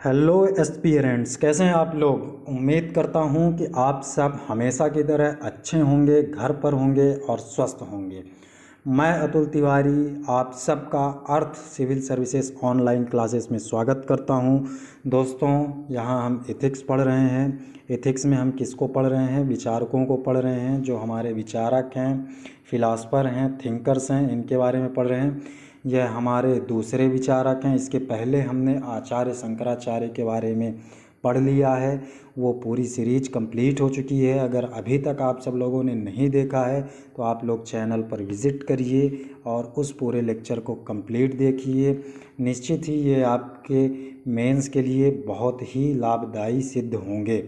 Hello aspirants, कैसे हैं आप लोग। उम्मीद करता हूं कि आप सब हमेशा की तरह अच्छे होंगे, घर पर होंगे और स्वस्थ होंगे। मैं अतुल तिवारी आप सबका अर्थ सिविल सर्विसेज ऑनलाइन क्लासेस में स्वागत करता हूं। दोस्तों, यहां हम एथिक्स पढ़ रहे हैं। एथिक्स में हम किसको पढ़ रहे हैं? विचारकों को पढ़ रहे हैं, जो हमारे विचारक हैं, फिलासफर हैं, थिंकर्स हैं, इनके बारे में पढ़ रहे हैं। यह हमारे दूसरे विचारक हैं। इसके पहले हमने आचार्य शंकराचार्य के बारे में पढ़ लिया है। वो पूरी सीरीज कंप्लीट हो चुकी है। अगर अभी तक आप सब लोगों ने नहीं देखा है तो आप लोग चैनल पर विज़िट करिए और उस पूरे लेक्चर को कंप्लीट देखिए। निश्चित ही ये आपके मेंस के लिए बहुत ही लाभदायी सिद्ध होंगे।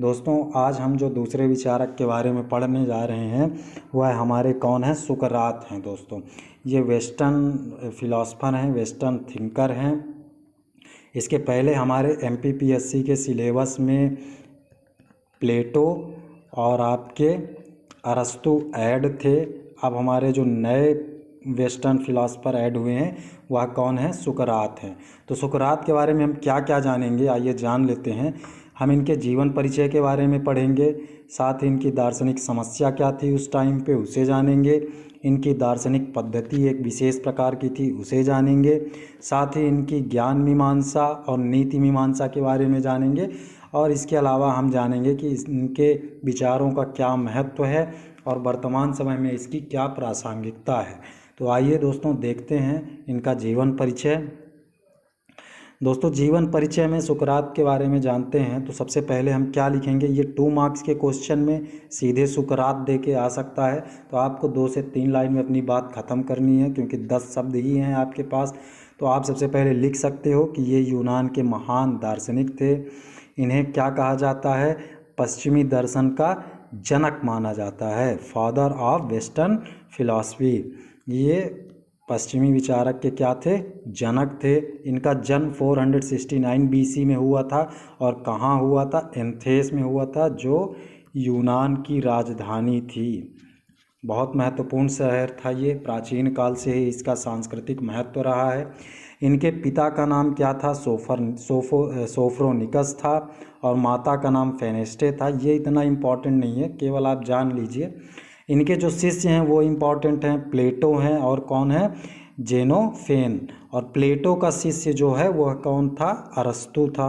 दोस्तों, आज हम जो दूसरे विचारक के बारे में पढ़ने जा रहे हैं वह हमारे कौन है? सुकरात हैं। दोस्तों, ये वेस्टर्न फिलोसफर हैं, वेस्टर्न थिंकर हैं। इसके पहले हमारे एमपीपीएससी के सिलेबस में प्लेटो और आपके अरस्तु ऐड थे। अब हमारे जो नए वेस्टर्न फिलोसफर ऐड हुए हैं वह कौन है? सुकरात हैं। तो सुकरात के बारे में हम क्या क्या जानेंगे, आइए जान लेते हैं। हम इनके जीवन परिचय के बारे में पढ़ेंगे, साथ ही इनकी दार्शनिक समस्या क्या थी उस टाइम पे उसे जानेंगे। इनकी दार्शनिक पद्धति एक विशेष प्रकार की थी, उसे जानेंगे। साथ ही इनकी ज्ञान मीमांसा और नीति मीमांसा के बारे में जानेंगे। और इसके अलावा हम जानेंगे कि इनके विचारों का क्या महत्व है और वर्तमान समय में इसकी क्या प्रासंगिकता है। तो आइए दोस्तों, देखते हैं इनका जीवन परिचय। दोस्तों, जीवन परिचय में सुकरात के बारे में जानते हैं तो सबसे पहले हम क्या लिखेंगे? ये 2 मार्क्स के क्वेश्चन में सीधे सुकरात दे के आ सकता है, तो आपको 2 से 3 लाइन में अपनी बात ख़त्म करनी है, क्योंकि 10 शब्द ही हैं आपके पास। तो आप सबसे पहले लिख सकते हो कि ये यूनान के महान दार्शनिक थे। इन्हें क्या कहा जाता है? पश्चिमी दर्शन का जनक माना जाता है, फादर ऑफ वेस्टर्न फिलॉसफी। ये पश्चिमी विचारक के क्या थे? जनक थे। इनका जन्म 469 बीसी में हुआ था। और कहाँ हुआ था? एथेंस में हुआ था, जो यूनान की राजधानी थी। बहुत महत्वपूर्ण शहर था ये। प्राचीन काल से ही इसका सांस्कृतिक महत्व रहा है। इनके पिता का नाम क्या था? सोफ्रोनिकस था। और माता का नाम फेनेस्टे था। ये इतना इम्पॉर्टेंट नहीं है, केवल आप जान लीजिए। इनके जो शिष्य हैं वो इम्पॉर्टेंट हैं। प्लेटो हैं और कौन है? जेनोफेन। और प्लेटो का शिष्य जो है वह कौन था? अरस्तु था।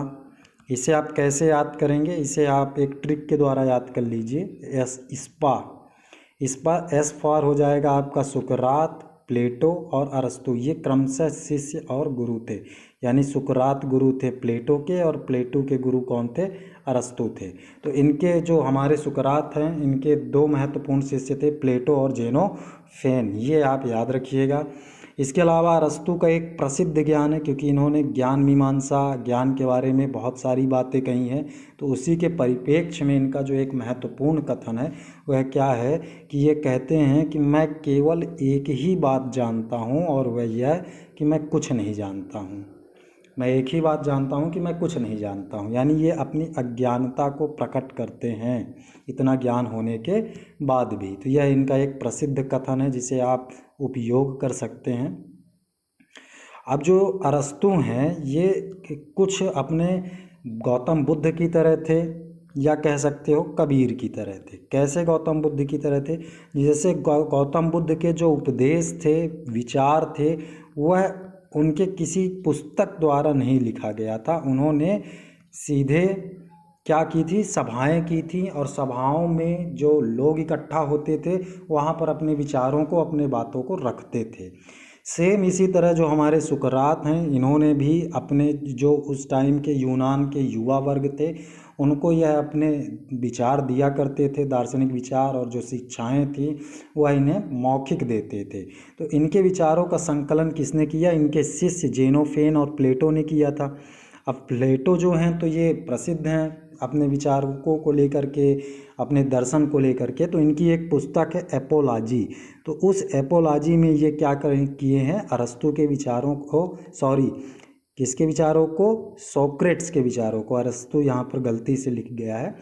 इसे आप कैसे याद करेंगे? इसे आप एक ट्रिक के द्वारा याद कर लीजिए। इस्पा एस फॉर हो जाएगा आपका सुकरात, प्लेटो और अरस्तु। ये क्रमशः शिष्य और गुरु थे। यानी सुकरात गुरु थे प्लेटो के और प्लेटो के गुरु कौन थे? अरस्तु थे। तो इनके जो हमारे सुकरात हैं, इनके 2 महत्वपूर्ण शिष्य थे, प्लेटो और जेनोफेन। ये आप याद रखिएगा। इसके अलावा अरस्तु का एक प्रसिद्ध ज्ञान है, क्योंकि इन्होंने ज्ञान मीमांसा ज्ञान के बारे में बहुत सारी बातें कही हैं। तो उसी के परिप्रेक्ष्य में इनका जो एक महत्वपूर्ण कथन है वह क्या है कि ये कहते हैं कि मैं केवल एक ही बात जानता हूँ, और वह यह है कि मैं कुछ नहीं जानता हूँ। मैं एक ही बात जानता हूँ कि मैं कुछ नहीं जानता हूँ। यानी ये अपनी अज्ञानता को प्रकट करते हैं, इतना ज्ञान होने के बाद भी। तो यह इनका एक प्रसिद्ध कथन है जिसे आप उपयोग कर सकते हैं। अब जो अरस्तु हैं ये कुछ अपने गौतम बुद्ध की तरह थे, या कह सकते हो कबीर की तरह थे। कैसे गौतम बुद्ध की तरह थे? जैसे गौतम बुद्ध के जो उपदेश थे, विचार थे, वह उनके किसी पुस्तक द्वारा नहीं लिखा गया था। उन्होंने सीधे क्या की थी? सभाएं की थी, और सभाओं में जो लोग इकट्ठा होते थे वहाँ पर अपने विचारों को, अपने बातों को रखते थे। सेम इसी तरह जो हमारे सुकरात हैं, इन्होंने भी अपने जो उस टाइम के यूनान के युवा वर्ग थे उनको यह अपने विचार दिया करते थे, दार्शनिक विचार और जो शिक्षाएं थी वह इन्हें मौखिक देते थे। तो इनके विचारों का संकलन किसने किया? इनके शिष्य जेनोफेन और प्लेटो ने किया था। अब प्लेटो जो हैं तो ये प्रसिद्ध हैं अपने विचारों को लेकर के, अपने दर्शन को लेकर के। तो इनकी एक पुस्तक है एपोलॉजी। तो उस एपोलॉजी में ये क्या किए हैं? अरस्तु के विचारों को, किसके विचारों को? सोक्रेट्स के विचारों को। अरस्तु यहाँ पर गलती से लिख गया है।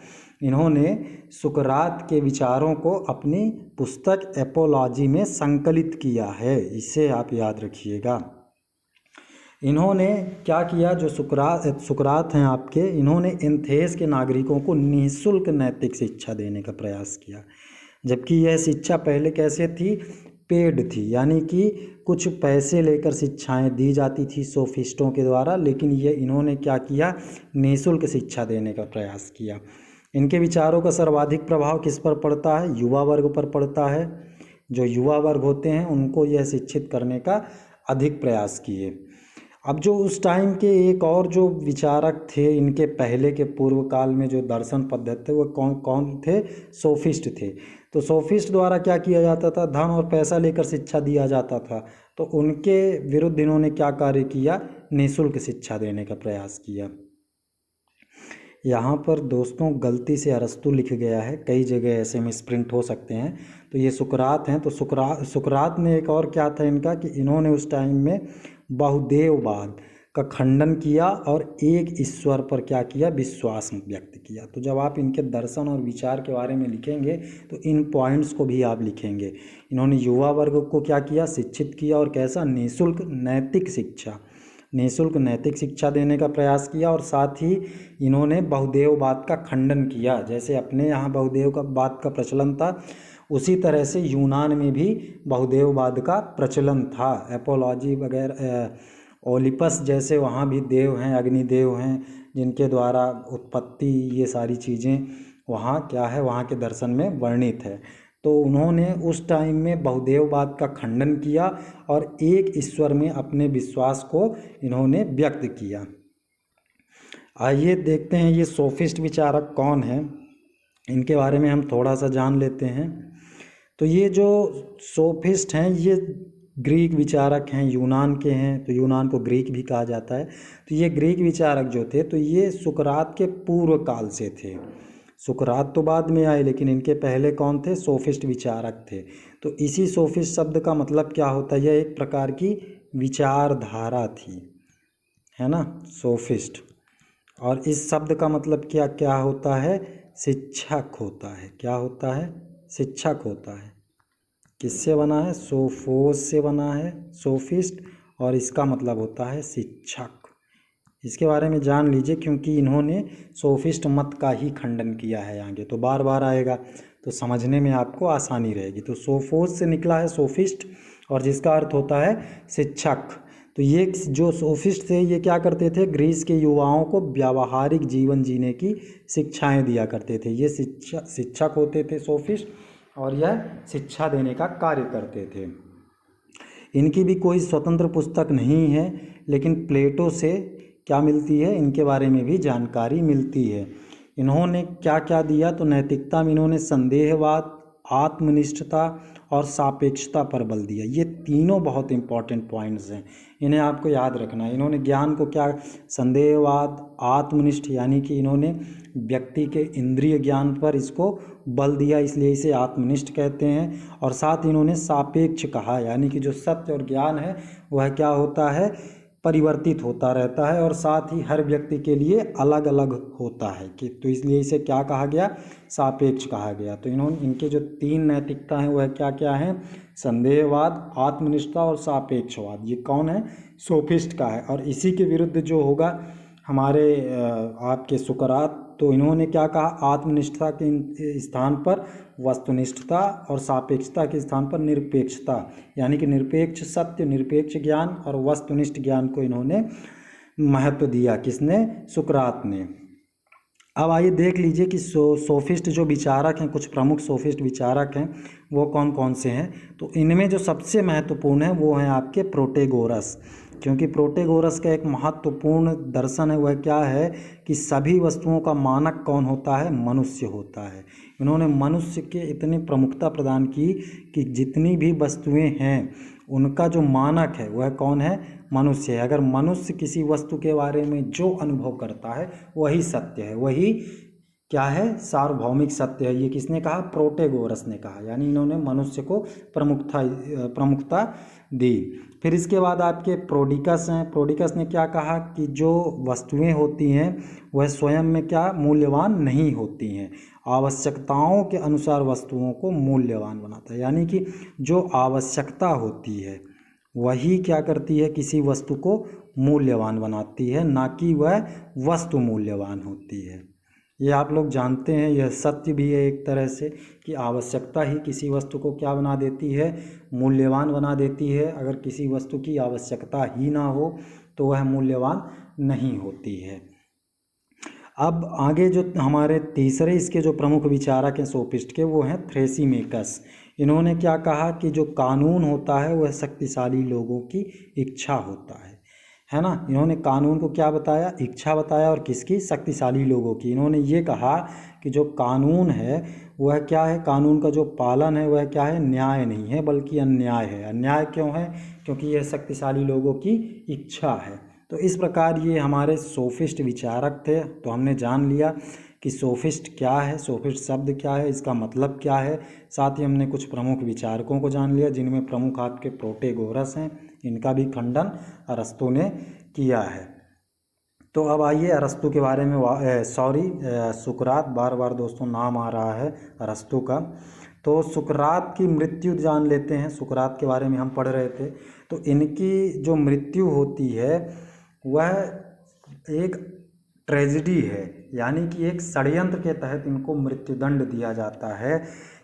इन्होंने सुकरात के विचारों को अपनी पुस्तक एपोलॉजी में संकलित किया है। इसे आप याद रखिएगा। इन्होंने क्या किया, जो सुकरात हैं आपके, इन्होंने एथेंस के नागरिकों को निःशुल्क नैतिक शिक्षा देने का प्रयास किया। जबकि यह शिक्षा पहले कैसे थी, पेड थी, यानी कि कुछ पैसे लेकर शिक्षाएं दी जाती थी सोफिस्टों के द्वारा, लेकिन ये इन्होंने क्या किया, निःशुल्क शिक्षा देने का प्रयास किया। इनके विचारों का सर्वाधिक प्रभाव किस पर पड़ता है, युवा वर्ग पर पड़ता है। जो युवा वर्ग होते हैं उनको यह शिक्षित करने का अधिक प्रयास किए। अब जो उस टाइम के एक और जो विचारक थे, इनके पहले के पूर्व काल में जो दर्शन पद्धति थे वो कौन कौन थे, सोफिस्ट थे। तो सोफिस्ट द्वारा क्या किया जाता था, धन और पैसा लेकर शिक्षा दिया जाता था। तो उनके विरुद्ध इन्होंने क्या कार्य किया, निःशुल्क शिक्षा देने का प्रयास किया। यहाँ पर दोस्तों गलती से अरस्तु लिख गया है, कई जगह ऐसे मिसप्रिंट हो सकते हैं। तो ये सुकरात हैं। तो सुकरात में एक और क्या था इनका, कि इन्होंने उस टाइम में बहुदेववाद का खंडन किया और एक ईश्वर पर क्या किया, विश्वास व्यक्त किया। तो जब आप इनके दर्शन और विचार के बारे में लिखेंगे तो इन पॉइंट्स को भी आप लिखेंगे। इन्होंने युवा वर्ग को क्या किया, शिक्षित किया, और कैसा, निःशुल्क नैतिक शिक्षा देने का प्रयास किया। और साथ ही इन्होंने बहुदेववाद का खंडन किया। जैसे अपने यहाँ बहुदेववाद का प्रचलन था, उसी तरह से यूनान में भी बहुदेववाद का प्रचलन था। एपोलॉजी वगैरह, ओलिपस जैसे वहाँ भी देव हैं, अग्निदेव हैं, जिनके द्वारा उत्पत्ति, ये सारी चीज़ें वहाँ क्या है, वहाँ के दर्शन में वर्णित है। तो उन्होंने उस टाइम में बहुदेववाद का खंडन किया और एक ईश्वर में अपने विश्वास को इन्होंने व्यक्त किया। आइए देखते हैं ये सोफिस्ट विचारक कौन हैं, इनके बारे में हम थोड़ा सा जान लेते हैं। तो ये जो सोफिस्ट हैं ये ग्रीक विचारक हैं, यूनान के हैं। तो यूनान को ग्रीक भी कहा जाता है। तो ये ग्रीक विचारक जो थे, तो ये सुकरात के पूर्व काल से थे। सुकरात तो बाद में आए, लेकिन इनके पहले कौन थे, सोफिस्ट विचारक थे। तो इसी सोफिस्ट शब्द का मतलब क्या होता है, यह एक प्रकार की विचारधारा थी, है ना, सोफिस्ट। और इस शब्द का मतलब क्या क्या होता है, शिक्षक होता है। क्या होता है, शिक्षक होता है। किससे बना है, सोफोस से बना है सोफिस्ट, और इसका मतलब होता है शिक्षक। इसके बारे में जान लीजिए, क्योंकि इन्होंने सोफिस्ट मत का ही खंडन किया है। आगे तो बार बार आएगा, तो समझने में आपको आसानी रहेगी। तो सोफोस से निकला है सोफिस्ट, और जिसका अर्थ होता है शिक्षक। तो ये जो सोफिस्ट थे ये क्या करते थे, ग्रीस के युवाओं को व्यावहारिक जीवन जीने की शिक्षाएं दिया करते थे। ये शिक्षक होते थे सोफिस्ट, और यह शिक्षा देने का कार्य करते थे। इनकी भी कोई स्वतंत्र पुस्तक नहीं है, लेकिन प्लेटो से क्या मिलती है, इनके बारे में भी जानकारी मिलती है। इन्होंने क्या क्या दिया, तो नैतिकता में इन्होंने संदेहवाद, आत्मनिष्ठता और सापेक्षता पर बल दिया। ये तीनों बहुत इंपॉर्टेंट पॉइंट्स हैं, इन्हें आपको याद रखना है। इन्होंने ज्ञान को क्या, संदेहवाद, आत्मनिष्ठ, यानी कि इन्होंने व्यक्ति के इंद्रिय ज्ञान पर इसको बल दिया, इसलिए इसे आत्मनिष्ठ कहते हैं। और साथ इन्होंने सापेक्ष कहा, यानी कि जो सत्य और ज्ञान है वह क्या होता है, परिवर्तित होता रहता है, और साथ ही हर व्यक्ति के लिए अलग अलग होता है कि, तो इसलिए इसे क्या कहा गया, सापेक्ष कहा गया। तो इनके जो तीन नैतिकता हैं वह क्या क्या हैं, संदेहवाद, आत्मनिष्ठता और सापेक्षवाद। ये कौन है, सोफिस्ट का है। और इसी के विरुद्ध जो होगा हमारे आपके सुकरात, तो इन्होंने क्या कहा, आत्मनिष्ठता के स्थान पर वस्तुनिष्ठता और सापेक्षता के स्थान पर निरपेक्षता, यानी कि निरपेक्ष सत्य, निरपेक्ष ज्ञान और वस्तुनिष्ठ ज्ञान को इन्होंने महत्व दिया। किसने, सुकरात ने। अब आइए देख लीजिए कि सोफिस्ट जो विचारक हैं, कुछ प्रमुख सोफिस्ट विचारक हैं, वो कौन कौन से हैं। तो इनमें जो सबसे महत्वपूर्ण है वो हैं आपके प्रोटेगोरस। क्योंकि प्रोटेगोरस का एक महत्वपूर्ण दर्शन है, वह क्या है कि सभी वस्तुओं का मानक कौन होता है, मनुष्य होता है। इन्होंने मनुष्य के इतनी प्रमुखता प्रदान की कि जितनी भी वस्तुएं हैं उनका जो मानक है वह कौन है, मनुष्य है। अगर मनुष्य किसी वस्तु के बारे में जो अनुभव करता है वही सत्य है, वही क्या है, सार्वभौमिक सत्य है। ये किसने कहा, प्रोटेगोरस ने कहा, यानी इन्होंने मनुष्य को प्रमुखता दी। फिर इसके बाद आपके प्रोडिकस हैं। प्रोडिकस ने क्या कहा कि जो वस्तुएं होती हैं वह स्वयं में क्या, मूल्यवान नहीं होती हैं, आवश्यकताओं के अनुसार वस्तुओं को मूल्यवान बनाता है। यानी कि जो आवश्यकता होती है वही क्या करती है, किसी वस्तु को मूल्यवान बनाती है, ना कि वह वस्तु मूल्यवान होती है। ये आप लोग जानते हैं, यह सत्य भी है एक तरह से कि आवश्यकता ही किसी वस्तु को क्या बना देती है, मूल्यवान बना देती है। अगर किसी वस्तु की आवश्यकता ही ना हो तो वह मूल्यवान नहीं होती है। अब आगे जो हमारे तीसरे इसके जो प्रमुख विचारक हैं सोफिस्ट के, वो हैं थ्रेसीमेकस। इन्होंने क्या कहा कि जो कानून होता है वह शक्तिशाली लोगों की इच्छा होता है ना। इन्होंने कानून को क्या बताया, इच्छा बताया, और किसकी, शक्तिशाली लोगों की। इन्होंने ये कहा कि जो कानून है वह क्या है, कानून का जो पालन है वह क्या है, न्याय नहीं है बल्कि अन्याय है। अन्याय क्यों है, क्योंकि यह शक्तिशाली लोगों की इच्छा है। तो इस प्रकार ये हमारे सोफिस्ट विचारक थे। तो हमने जान लिया कि सोफिस्ट क्या है, सोफिस्ट शब्द क्या है, इसका मतलब क्या है। साथ ही हमने कुछ प्रमुख विचारकों को जान लिया, जिनमें प्रमुख आपके प्रोटेगोरस हैं, इनका भी खंडन अरस्तु ने किया है। तो अब आइए अरस्तु के बारे में, सुकरात, बार बार दोस्तों नाम आ रहा है अरस्तु का। तो सुकरात की मृत्यु जान लेते हैं। सुकरात के बारे में हम पढ़ रहे थे। तो इनकी जो मृत्यु होती है वह एक ट्रेजिडी है, यानी कि एक षड्यंत्र के तहत इनको मृत्युदंड दिया जाता है।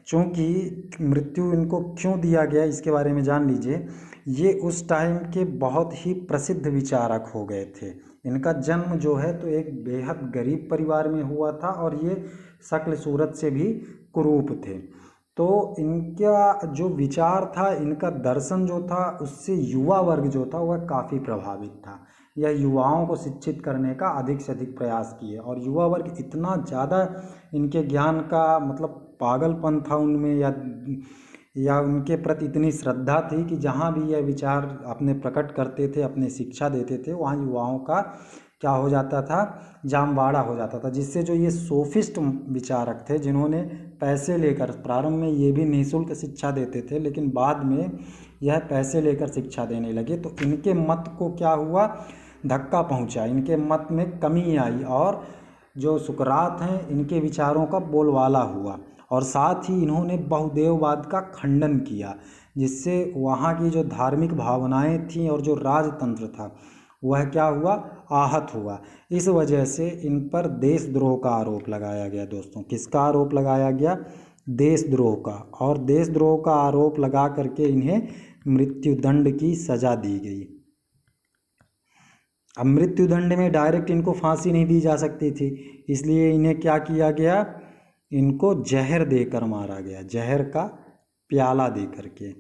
चूँकि मृत्यु इनको क्यों दिया गया इसके बारे में जान लीजिए। ये उस टाइम के बहुत ही प्रसिद्ध विचारक हो गए थे। इनका जन्म जो है तो एक बेहद गरीब परिवार में हुआ था, और ये शक्ल सूरत से भी कुरूप थे। तो इनका जो विचार था, इनका दर्शन जो था, उससे युवा वर्ग जो था वह काफ़ी प्रभावित था। यह युवाओं को शिक्षित करने का अधिक से अधिक प्रयास किए, और युवा वर्ग इतना ज़्यादा इनके ज्ञान का मतलब पागलपन था उनमें, या उनके प्रति इतनी श्रद्धा थी कि जहाँ भी यह विचार अपने प्रकट करते थे, अपने शिक्षा देते थे, वहाँ युवाओं का क्या हो जाता था, जामवाड़ा हो जाता था। जिससे जो ये सोफिस्ट विचारक थे, जिन्होंने पैसे लेकर, प्रारंभ में ये भी निःशुल्क शिक्षा देते थे, लेकिन बाद में यह पैसे लेकर शिक्षा देने लगे, तो इनके मत को क्या हुआ, धक्का पहुंचा, इनके मत में कमी आई, और जो सुकरात हैं इनके विचारों का बोलबाला हुआ। और साथ ही इन्होंने बहुदेववाद का खंडन किया, जिससे वहाँ की जो धार्मिक भावनाएं थीं और जो राजतंत्र था वह क्या हुआ, आहत हुआ। इस वजह से इन पर देशद्रोह का आरोप लगाया गया दोस्तों। किसका आरोप लगाया गया, देशद्रोह का। और देशद्रोह का आरोप लगा करके इन्हें मृत्युदंड की सजा दी गई। अब मृत्युदंड में डायरेक्ट इनको फांसी नहीं दी जा सकती थी, इसलिए इन्हें क्या किया गया, इनको जहर देकर मारा गया, जहर का प्याला दे करके।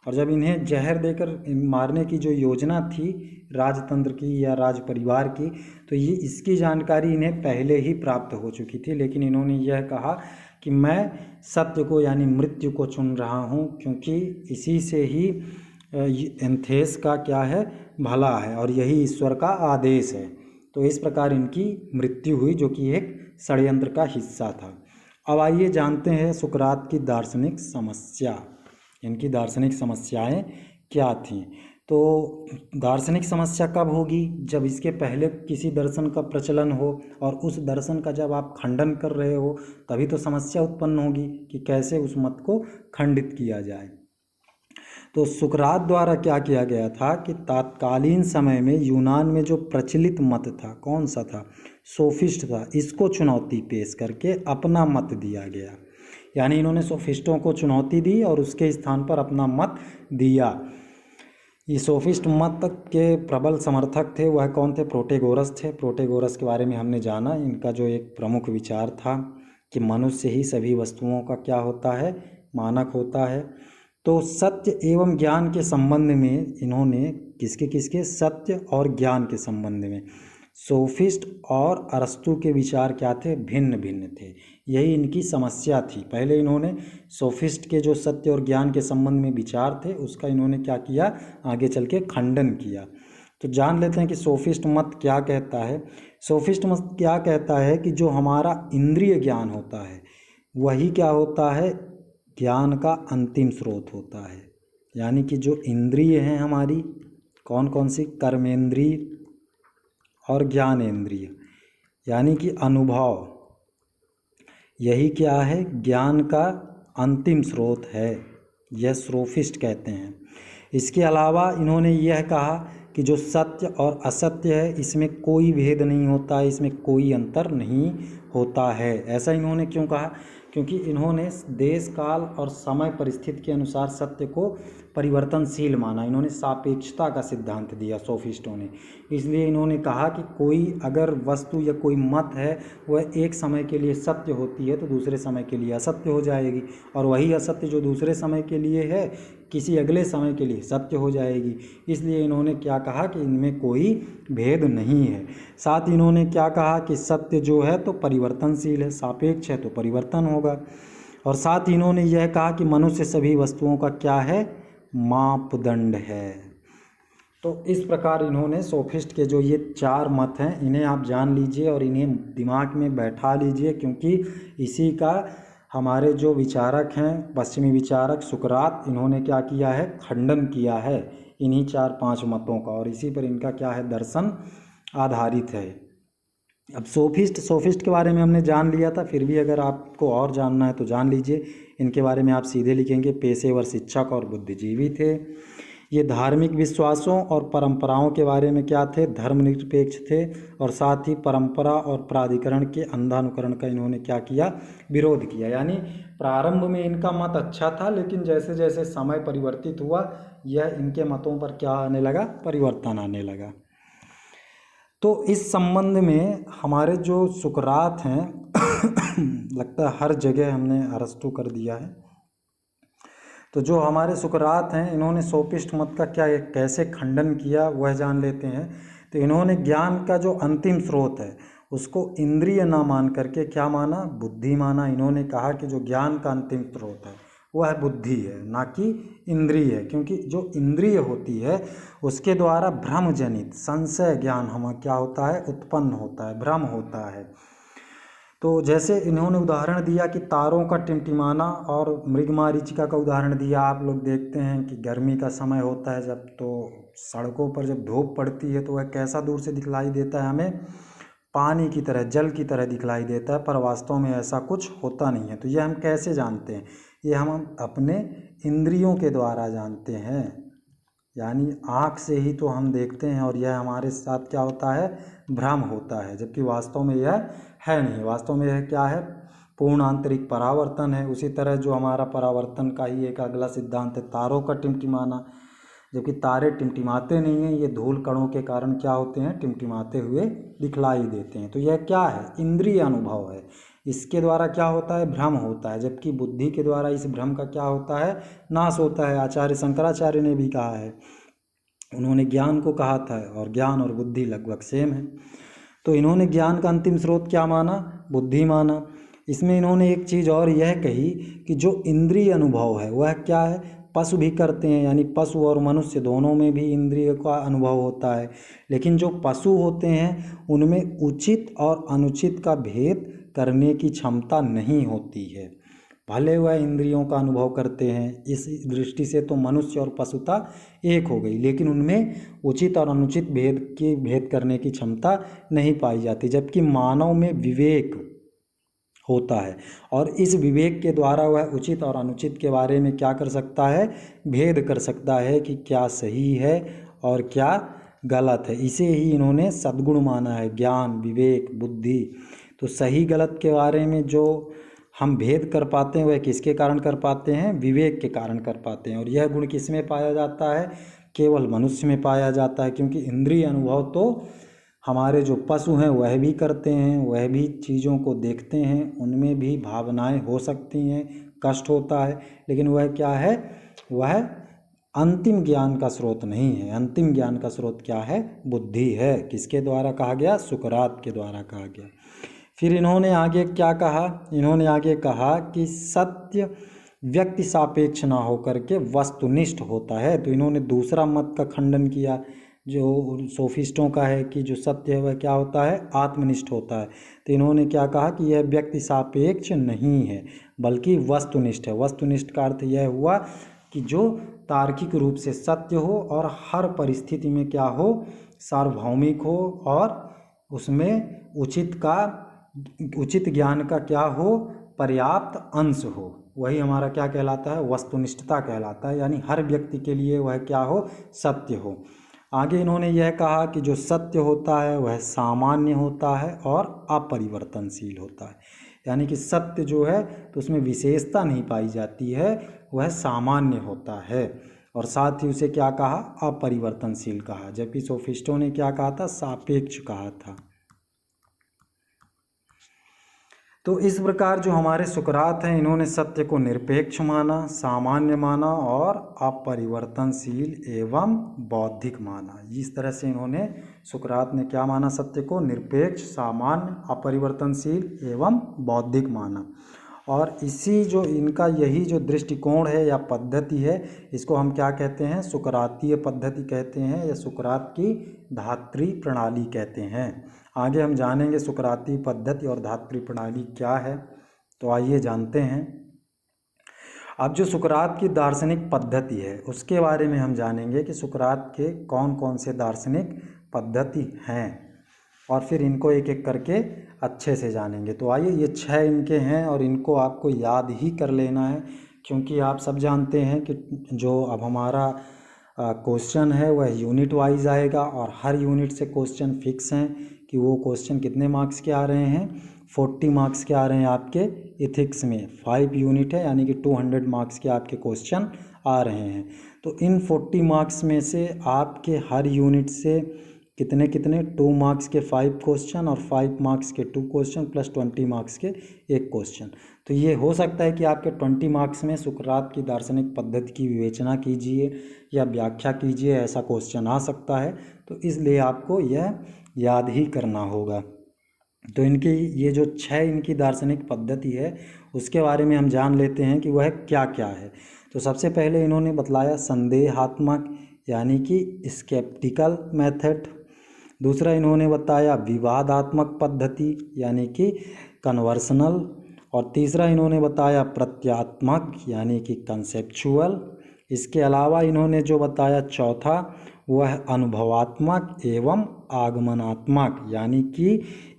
और जब इन्हें जहर देकर मारने की जो योजना थी राजतंत्र की या राज परिवार की, तो ये इसकी जानकारी इन्हें पहले ही प्राप्त हो चुकी थी। लेकिन इन्होंने यह कहा कि मैं सत्य को यानी मृत्यु को चुन रहा हूँ, क्योंकि इसी से ही एंथेस का क्या है, भला है, और यही ईश्वर का आदेश है। तो इस प्रकार इनकी मृत्यु हुई, जो कि एक षड्यंत्र का हिस्सा था। अब आइए जानते हैं सुकरात की दार्शनिक समस्या। इनकी दार्शनिक समस्याएं क्या थीं। तो दार्शनिक समस्या कब होगी, जब इसके पहले किसी दर्शन का प्रचलन हो, और उस दर्शन का जब आप खंडन कर रहे हो, तभी तो समस्या उत्पन्न होगी कि कैसे उस मत को खंडित किया जाए। तो सुकरात द्वारा क्या किया गया था कि तत्कालीन समय में यूनान में जो प्रचलित मत था, कौन सा था, सोफिस्ट था, इसको चुनौती पेश करके अपना मत दिया गया। यानी इन्होंने सोफिस्टों को चुनौती दी और उसके स्थान पर अपना मत दिया। ये सोफिस्ट मत के प्रबल समर्थक थे, वह कौन थे, प्रोटेगोरस थे। प्रोटेगोरस के बारे में हमने जाना, इनका जो एक प्रमुख विचार था कि मनुष्य ही सभी वस्तुओं का क्या होता है, मानक होता है। तो सत्य एवं ज्ञान के संबंध में इन्होंने किसके सत्य और ज्ञान के संबंध में सोफिस्ट और अरस्तु के विचार क्या थे, भिन्न भिन्न थे। यही इनकी समस्या थी। पहले इन्होंने सोफिस्ट के जो सत्य और ज्ञान के संबंध में विचार थे उसका इन्होंने क्या किया, आगे चल के खंडन किया। तो जान लेते हैं कि सोफिस्ट मत क्या कहता है। सोफिस्ट मत क्या कहता है कि जो हमारा इंद्रिय ज्ञान होता है वही क्या होता है, ज्ञान का अंतिम स्रोत होता है। यानी कि जो इंद्रिय हैं हमारी, कौन कौन सी, कर्मेंद्रिय और ज्ञानेंद्रिय, यानी कि अनुभव, यही क्या है, ज्ञान का अंतिम स्रोत है, यह सोफिस्ट कहते हैं। इसके अलावा इन्होंने यह कहा कि जो सत्य और असत्य है इसमें कोई भेद नहीं होता है, इसमें कोई अंतर नहीं होता है। ऐसा इन्होंने क्यों कहा? क्योंकि इन्होंने देश काल और समय परिस्थिति के अनुसार सत्य को परिवर्तनशील माना। इन्होंने सापेक्षता का सिद्धांत दिया सोफिस्टों ने। इसलिए इन्होंने कहा कि कोई अगर वस्तु या कोई मत है वह एक समय के लिए सत्य होती है तो दूसरे समय के लिए असत्य हो जाएगी, और वही असत्य जो दूसरे समय के लिए है किसी अगले समय के लिए सत्य हो जाएगी। इसलिए इन्होंने क्या कहा कि इनमें कोई भेद नहीं है। साथ ही इन्होंने क्या कहा कि सत्य जो है तो परिवर्तनशील है, सापेक्ष है तो परिवर्तन होगा। और साथ ही इन्होंने यह कहा कि मनुष्य सभी वस्तुओं का क्या है? मापदंड है। तो इस प्रकार इन्होंने सोफिस्ट के जो ये 4 मत हैं इन्हें आप जान लीजिए और इन्हें दिमाग में बैठा लीजिए, क्योंकि इसी का हमारे जो विचारक हैं पश्चिमी विचारक सुकरात, इन्होंने क्या किया है? खंडन किया है इन्हीं 4-5 मतों का, और इसी पर इनका क्या है? दर्शन आधारित है। अब सोफिस्ट के बारे में हमने जान लिया था, फिर भी अगर आपको और जानना है तो जान लीजिए। इनके बारे में आप सीधे लिखेंगे पेशेवर शिक्षक और बुद्धिजीवी थे। ये धार्मिक विश्वासों और परंपराओं के बारे में क्या थे? धर्मनिरपेक्ष थे। और साथ ही परंपरा और प्राधिकरण के अंधानुकरण का इन्होंने क्या किया? विरोध किया। यानी प्रारंभ में इनका मत अच्छा था, लेकिन जैसे जैसे समय परिवर्तित हुआ यह इनके मतों पर क्या आने लगा? परिवर्तन आने लगा। तो इस संबंध में हमारे जो सुकरात हैं लगता है हर जगह हमने अरस्तु कर दिया है। तो जो हमारे सुकरात हैं इन्होंने सोफिस्ट मत का क्या कैसे खंडन किया वह जान लेते हैं। तो इन्होंने ज्ञान का जो अंतिम स्रोत है उसको इंद्रिय ना मान करके क्या माना? बुद्धि माना। इन्होंने कहा कि जो ज्ञान का अंतिम स्रोत है वह बुद्धि है, ना कि इंद्रिय है, क्योंकि जो इंद्रिय होती है उसके द्वारा भ्रम जनित संशय ज्ञान हम क्या होता है? उत्पन्न होता है, भ्रम होता है। तो जैसे इन्होंने उदाहरण दिया कि तारों का टिमटिमाना, और मृगमरीचिका का उदाहरण दिया। आप लोग देखते हैं कि गर्मी का समय होता है जब, तो सड़कों पर जब धूप पड़ती है तो वह कैसा दूर से दिखलाई देता है? हमें पानी की तरह, जल की तरह दिखलाई देता है, पर वास्तव में ऐसा कुछ होता नहीं है। तो ये हम कैसे जानते हैं? ये हम अपने इंद्रियों के द्वारा जानते हैं, यानी आँख से ही तो हम देखते हैं, और यह हमारे साथ क्या होता है? भ्रम होता है, जबकि वास्तव में यह है नहीं। वास्तव में यह क्या है? पूर्ण आंतरिक परावर्तन है। उसी तरह जो हमारा परावर्तन का ही एक अगला सिद्धांत है तारों का टिमटिमाना, जबकि तारे टिमटिमाते नहीं हैं, ये धूल कणों के कारण क्या होते हैं? टिमटिमाते हुए दिखलाई देते हैं। तो यह क्या है? इंद्रिय अनुभव है। इसके द्वारा क्या होता है? भ्रम होता है, जबकि बुद्धि के द्वारा इस भ्रम का क्या होता है? नाश होता है। आचार्य शंकराचार्य ने भी कहा है, उन्होंने ज्ञान को कहा था, और ज्ञान और बुद्धि लगभग सेम है। तो इन्होंने ज्ञान का अंतिम स्रोत क्या माना? बुद्धि माना। इसमें इन्होंने एक चीज़ और यह कही कि जो इंद्रिय अनुभव है वह क्या है? पशु भी करते हैं, यानी पशु और मनुष्य दोनों में भी इंद्रिय का अनुभव होता है, लेकिन जो पशु होते हैं उनमें उचित और अनुचित का भेद करने की क्षमता नहीं होती है, भले वह इंद्रियों का अनुभव करते हैं। इस दृष्टि से तो मनुष्य और पशुता एक हो गई, लेकिन उनमें उचित और अनुचित भेद करने की क्षमता नहीं पाई जाती, जबकि मानव में विवेक होता है, और इस विवेक के द्वारा वह उचित और अनुचित के बारे में क्या कर सकता है? भेद कर सकता है कि क्या सही है और क्या गलत है। इसे ही इन्होंने सद्गुण माना है, ज्ञान, विवेक, बुद्धि। तो सही गलत के बारे में जो हम भेद कर पाते हैं वह किसके कारण कर पाते हैं? विवेक के कारण कर पाते हैं। और यह गुण किस में पाया जाता है? केवल मनुष्य में पाया जाता है, क्योंकि इंद्रिय अनुभव तो हमारे जो पशु हैं वह भी करते हैं, वह भी चीज़ों को देखते हैं, उनमें भी भावनाएं हो सकती हैं, कष्ट होता है, लेकिन वह क्या है? वह अंतिम ज्ञान का स्रोत नहीं है। अंतिम ज्ञान का स्रोत क्या है? बुद्धि है। किसके द्वारा कहा गया? सुकरात के द्वारा कहा गया। फिर इन्होंने आगे क्या कहा? इन्होंने आगे कहा कि सत्य व्यक्ति सापेक्ष ना होकर के वस्तुनिष्ठ होता है। तो इन्होंने दूसरा मत का खंडन किया जो सोफिस्टों का है कि जो सत्य है वह क्या होता है? आत्मनिष्ठ होता है। तो इन्होंने क्या कहा कि यह व्यक्ति सापेक्ष नहीं है बल्कि वस्तुनिष्ठ है। वस्तुनिष्ठ का अर्थ यह हुआ कि जो तार्किक रूप से सत्य हो और हर परिस्थिति में क्या हो? सार्वभौमिक हो, और उसमें उचित ज्ञान का क्या हो? पर्याप्त अंश हो। वही हमारा क्या कहलाता है? वस्तुनिष्ठता कहलाता है। यानी हर व्यक्ति के लिए वह क्या हो? सत्य हो। आगे इन्होंने यह कहा कि जो सत्य होता है वह सामान्य होता है और अपरिवर्तनशील होता है। यानी कि सत्य जो है तो उसमें विशेषता नहीं पाई जाती है, वह सामान्य होता है। और साथ ही उसे क्या कहा, अपरिवर्तनशील कहा। जबकि सोफिस्टों ने क्या कहा था, सापेक्ष कहा था। तो इस प्रकार जो हमारे सुकरात हैं, इन्होंने सत्य को निरपेक्ष माना, सामान्य माना और अपरिवर्तनशील एवं बौद्धिक माना। इस तरह से इन्होंने, सुकरात ने क्या माना, सत्य को निरपेक्ष, सामान्य, अपरिवर्तनशील एवं बौद्धिक माना। और इसी जो इनका यही जो दृष्टिकोण है या पद्धति है, इसको हम क्या कहते हैं, सुकरातीय पद्धति कहते हैं या सुकरात की धात्री प्रणाली कहते हैं। आगे हम जानेंगे सुकराती पद्धति और धात्री प्रणाली क्या है। तो आइए जानते हैं। अब जो सुकरात की दार्शनिक पद्धति है उसके बारे में हम जानेंगे कि सुकरात के कौन कौन से दार्शनिक पद्धति हैं और फिर इनको एक एक करके अच्छे से जानेंगे। तो आइए, ये 6 इनके हैं और इनको आपको याद ही कर लेना है, क्योंकि आप सब जानते हैं कि जो अब हमारा क्वेश्चन है वह यूनिट वाइज आएगा और हर यूनिट से क्वेश्चन फिक्स हैं कि वो क्वेश्चन कितने मार्क्स के आ रहे हैं, 40 मार्क्स के आ रहे हैं आपके इथिक्स में। 5 यूनिट है यानी कि 200 मार्क्स के आपके क्वेश्चन आ रहे हैं। तो इन 40 मार्क्स में से आपके हर यूनिट से कितने कितने 2 मार्क्स के 5 क्वेश्चन और 5 मार्क्स के 2 क्वेश्चन प्लस 20 मार्क्स के 1 क्वेश्चन। तो ये हो सकता है कि आपके 20 मार्क्स में सुकरात की दार्शनिक पद्धति की विवेचना कीजिए या व्याख्या कीजिए, ऐसा क्वेश्चन आ सकता है। तो इसलिए आपको यह याद ही करना होगा। तो इनकी ये जो 6 इनकी दार्शनिक पद्धति है उसके बारे में हम जान लेते हैं कि वह क्या क्या है। तो सबसे पहले इन्होंने बतलाया संदेहात्मक यानी कि स्केप्टिकल मेथड। दूसरा इन्होंने बताया विवादात्मक पद्धति यानी कि कन्वर्सनल। और तीसरा इन्होंने बताया प्रत्यात्मक यानी कि कंसेप्चुअल। इसके अलावा इन्होंने जो बताया चौथा वह अनुभवात्मक एवं आगमनात्मक यानी कि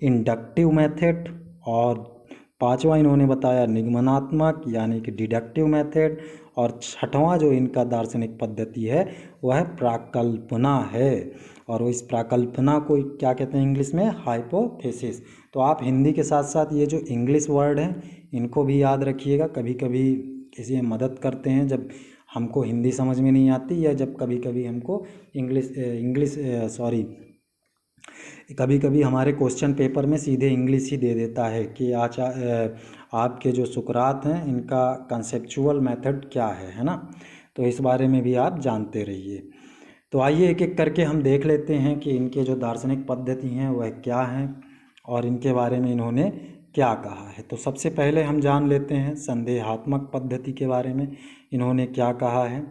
इंडक्टिव मेथड। और पांचवा इन्होंने बताया निगमनात्मक यानी कि डिडक्टिव मेथड। और छठवां जो इनका दार्शनिक पद्धति है वह प्राकल्पना है। और इस प्राकल्पना को क्या कहते हैं इंग्लिश में, हाइपोथेसिस। तो आप हिंदी के साथ साथ ये जो इंग्लिश वर्ड हैं इनको भी याद रखिएगा। कभी कभी किसी में मदद करते हैं जब हमको हिंदी समझ में नहीं आती, या जब कभी कभी हमको कभी कभी हमारे क्वेश्चन पेपर में सीधे इंग्लिश ही दे देता है कि आपके जो सुकरात हैं इनका कंसेप्चुअल मेथड क्या है ना। तो इस बारे में भी आप जानते रहिए। तो आइए एक एक करके हम देख लेते हैं कि इनके जो दार्शनिक पद्धति हैं वह क्या हैं और इनके बारे में इन्होंने क्या कहा है। तो सबसे पहले हम जान लेते हैं संदेहात्मक पद्धति के बारे में, इन्होंने क्या कहा है।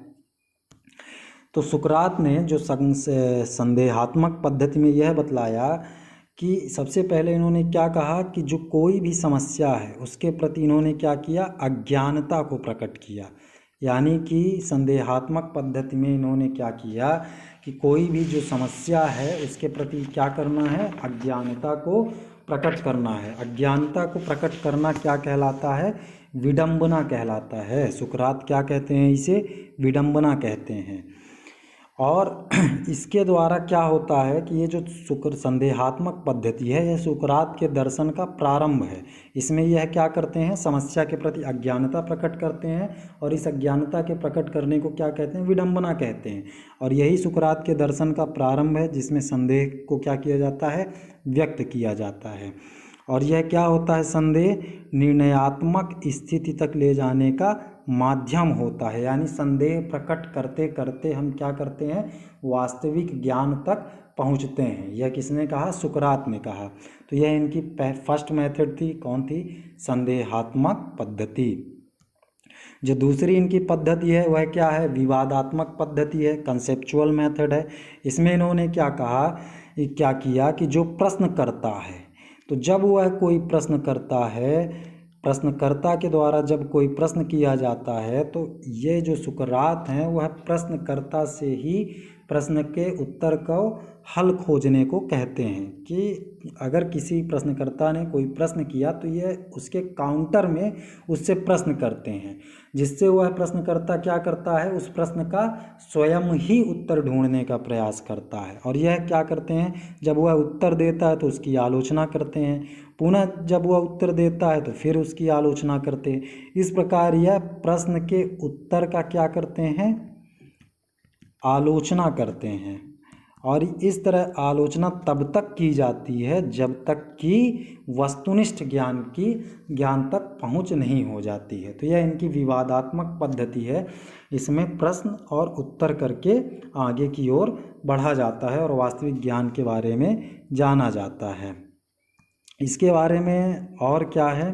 तो सुकरात ने जो संदेहात्मक पद्धति में यह बतलाया कि सबसे पहले इन्होंने क्या कहा कि जो कोई भी समस्या है उसके प्रति इन्होंने क्या किया, अज्ञानता को प्रकट किया। यानी कि संदेहात्मक पद्धति में इन्होंने क्या किया कि कोई भी जो समस्या है उसके प्रति क्या करना है, अज्ञानता को प्रकट करना है। अज्ञानता को प्रकट करना क्या कहलाता है, विडंबना कहलाता है। सुकरात क्या कहते हैं, इसे विडंबना कहते हैं। और इसके द्वारा क्या होता है कि ये जो संदेहात्मक पद्धति है यह सुकरात के दर्शन का प्रारंभ है। इसमें यह क्या करते हैं, समस्या के प्रति अज्ञानता प्रकट करते हैं और इस अज्ञानता के प्रकट करने को क्या कहते हैं, विडंबना कहते हैं। और यही सुकरात के दर्शन का प्रारंभ है जिसमें संदेह को क्या किया जाता है, व्यक्त किया जाता है। और यह क्या होता है, संदेह निर्णयात्मक स्थिति तक ले जाने का माध्यम होता है। यानी संदेह प्रकट करते करते हम क्या करते हैं, वास्तविक ज्ञान तक पहुंचते हैं। यह किसने कहा, सुकरात ने कहा। तो यह इनकी फर्स्ट मेथड थी, कौन थी, संदेहात्मक पद्धति। जो दूसरी इनकी पद्धति है वह क्या है, विवादात्मक पद्धति है, कंसेप्चुअल मेथड है। इसमें इन्होंने क्या कहा, क्या किया कि जो प्रश्न करता है, तो जब वह कोई प्रश्न करता है, प्रश्नकर्ता के द्वारा जब कोई प्रश्न किया जाता है तो ये जो सुकरात हैं वह प्रश्नकर्ता से ही प्रश्न के उत्तर को हल खोजने को कहते हैं। कि अगर किसी प्रश्नकर्ता ने कोई प्रश्न किया तो यह उसके काउंटर में उससे प्रश्न करते हैं, जिससे वह प्रश्नकर्ता क्या करता है, उस प्रश्न का स्वयं ही उत्तर ढूंढने का प्रयास करता है। और यह क्या करते हैं, जब वह उत्तर देता है तो उसकी आलोचना करते हैं, पुनः जब वह उत्तर देता है तो फिर उसकी आलोचना करते हैं। इस प्रकार यह प्रश्न के उत्तर का क्या करते हैं, आलोचना करते हैं। और इस तरह आलोचना तब तक की जाती है जब तक कि वस्तुनिष्ठ ज्ञान तक पहुंच नहीं हो जाती है। तो यह इनकी विवादात्मक पद्धति है। इसमें प्रश्न और उत्तर करके आगे की ओर बढ़ा जाता है और वास्तविक ज्ञान के बारे में जाना जाता है। इसके बारे में और क्या है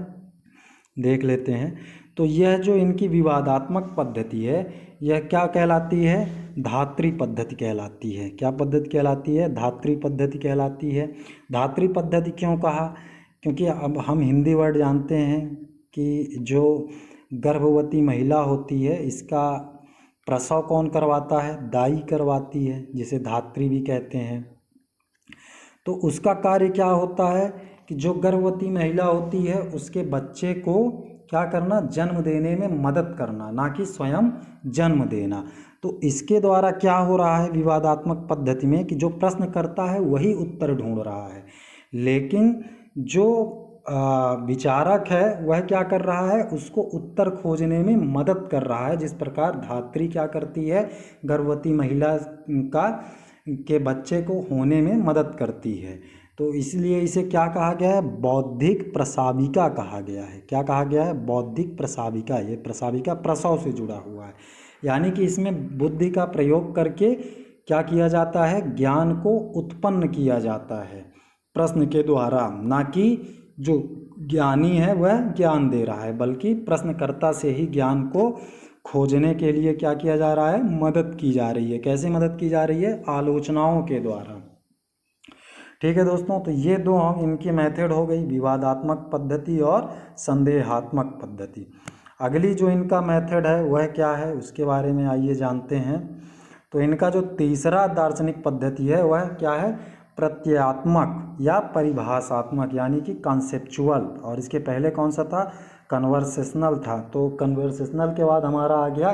देख लेते हैं। तो यह जो इनकी विवादात्मक पद्धति है, यह क्या कहलाती है, धात्री पद्धति कहलाती है। क्या पद्धति कहलाती है, धात्री पद्धति कहलाती है। धात्री पद्धति क्यों कहा, क्योंकि अब हम हिंदी वर्ड जानते हैं कि जो गर्भवती महिला होती है इसका प्रसव कौन करवाता है, दाई करवाती है, जिसे धात्री भी कहते हैं। तो उसका कार्य क्या होता है कि जो गर्भवती महिला होती है उसके बच्चे को क्या करना, जन्म देने में मदद करना, ना कि स्वयं जन्म देना। तो इसके द्वारा क्या हो रहा है विवादात्मक पद्धति में, कि जो प्रश्न करता है वही उत्तर ढूंढ रहा है, लेकिन जो विचारक है वह क्या कर रहा है, उसको उत्तर खोजने में मदद कर रहा है। जिस प्रकार धात्री क्या करती है, गर्भवती महिला के बच्चे को होने में मदद करती है। तो इसलिए इसे क्या कहा गया है, बौद्धिक प्रसाविका कहा गया है। क्या कहा गया है, बौद्धिक प्रसाविका। ये प्रसाविका प्रसव से जुड़ा हुआ है, यानी कि इसमें बुद्धि का प्रयोग करके क्या किया जाता है, ज्ञान को उत्पन्न किया जाता है प्रश्न के द्वारा, ना कि जो ज्ञानी है वह ज्ञान दे रहा है, बल्कि प्रश्नकर्ता से ही ज्ञान को खोजने के लिए क्या किया जा रहा है, मदद की जा रही है। कैसे मदद की जा रही है, आलोचनाओं के द्वारा। ठीक है दोस्तों, तो ये दो हम इनकी मेथड हो गई, विवादात्मक पद्धति और संदेहात्मक पद्धति। अगली जो इनका मेथड है वह क्या है, उसके बारे में आइए जानते हैं। तो इनका जो तीसरा दार्शनिक पद्धति है वह क्या है, प्रत्ययात्मक या परिभाषात्मक, यानी कि कॉन्सेप्चुअल। और इसके पहले कौन सा था, कन्वर्सेशनल था। तो कन्वर्सेशनल के बाद हमारा आ गया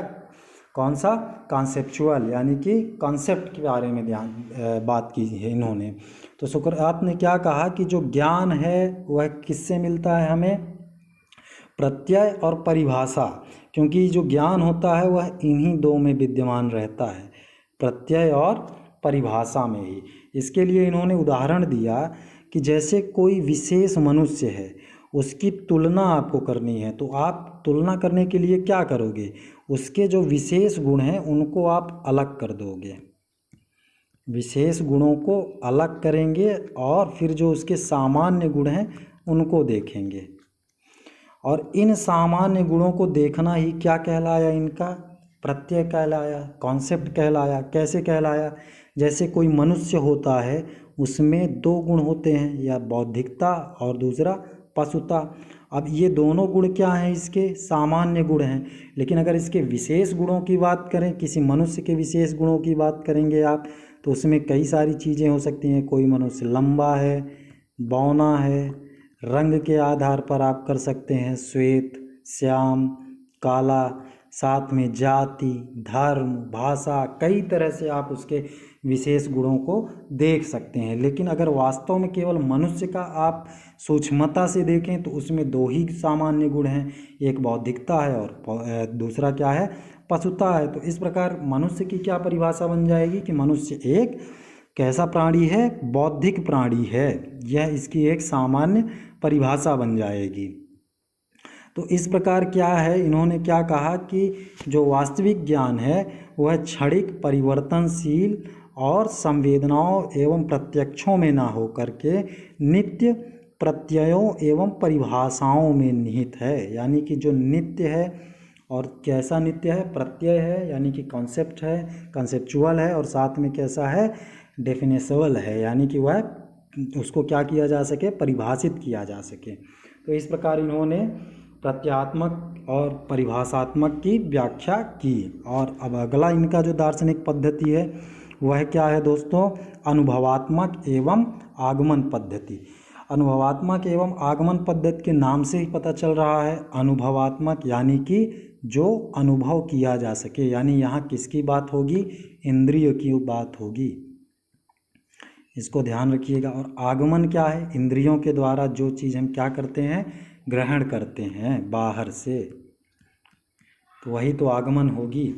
कौन सा, कॉन्सेप्चुअल, यानी कि कॉन्सेप्ट के बारे में बात की है इन्होंने। तो सुकरात ने क्या कहा कि जो ज्ञान है वह किससे मिलता है हमें, प्रत्यय और परिभाषा। क्योंकि जो ज्ञान होता है वह इन्हीं दो में विद्यमान रहता है, प्रत्यय और परिभाषा में ही। इसके लिए इन्होंने उदाहरण दिया कि जैसे कोई विशेष मनुष्य है, उसकी तुलना आपको करनी है, तो आप तुलना करने के लिए क्या करोगे, उसके जो विशेष गुण हैं उनको आप अलग कर दोगे, विशेष गुणों को अलग करेंगे और फिर जो उसके सामान्य गुण हैं उनको देखेंगे। और इन सामान्य गुणों को देखना ही क्या कहलाया, इनका प्रत्यय कहलाया, कॉन्सेप्ट कहलाया। कैसे कहलाया, जैसे कोई मनुष्य होता है उसमें दो गुण होते हैं, या बौद्धिकता और दूसरा पशुता। अब ये दोनों गुण क्या हैं, इसके सामान्य गुण हैं। लेकिन अगर इसके विशेष गुणों की बात करें, किसी मनुष्य के विशेष गुणों की बात करेंगे आप, तो उसमें कई सारी चीज़ें हो सकती हैं। कोई मनुष्य लंबा है, बौना है, रंग के आधार पर आप कर सकते हैं श्वेत, श्याम, काला, साथ में जाति, धर्म, भाषा, कई तरह से आप उसके विशेष गुणों को देख सकते हैं। लेकिन अगर वास्तव में केवल मनुष्य का आप सूक्ष्मता से देखें तो उसमें दो ही सामान्य गुण हैं, एक बौद्धिकता है और दूसरा क्या है, पशुता है। तो इस प्रकार मनुष्य की क्या परिभाषा बन जाएगी कि मनुष्य एक कैसा प्राणी है, बौद्धिक प्राणी है। यह इसकी एक सामान्य परिभाषा बन जाएगी। तो इस प्रकार क्या है, इन्होंने क्या कहा कि जो वास्तविक ज्ञान है वह क्षणिक, परिवर्तनशील और संवेदनाओं एवं प्रत्यक्षों में ना हो करके नित्य प्रत्ययों एवं परिभाषाओं में निहित है। यानी कि जो नित्य है, और कैसा नित्य है, प्रत्यय है, यानी कि कॉन्सेप्ट है, कॉन्सेप्चुअल है, और साथ में कैसा है, डेफिनेशनल है, यानी कि वह उसको क्या किया जा सके, परिभाषित किया जा सके। तो इस प्रकार इन्होंने प्रत्ययात्मक और परिभाषात्मक की व्याख्या की। और अब अगला इनका जो दार्शनिक पद्धति है वह क्या है दोस्तों? अनुभवात्मक एवं आगमन पद्धति। अनुभवात्मक एवं आगमन पद्धति के नाम से ही पता चल रहा है। अनुभवात्मक यानी कि जो अनुभव किया जा सके, यानी यहाँ किसकी बात होगी? इंद्रिय की बात होगी, इसको ध्यान रखिएगा। और आगमन क्या है? इंद्रियों के द्वारा जो चीज़ हम क्या करते हैं? ग्रहण करते हैं बाहर से, तो वही तो आगमन होगी।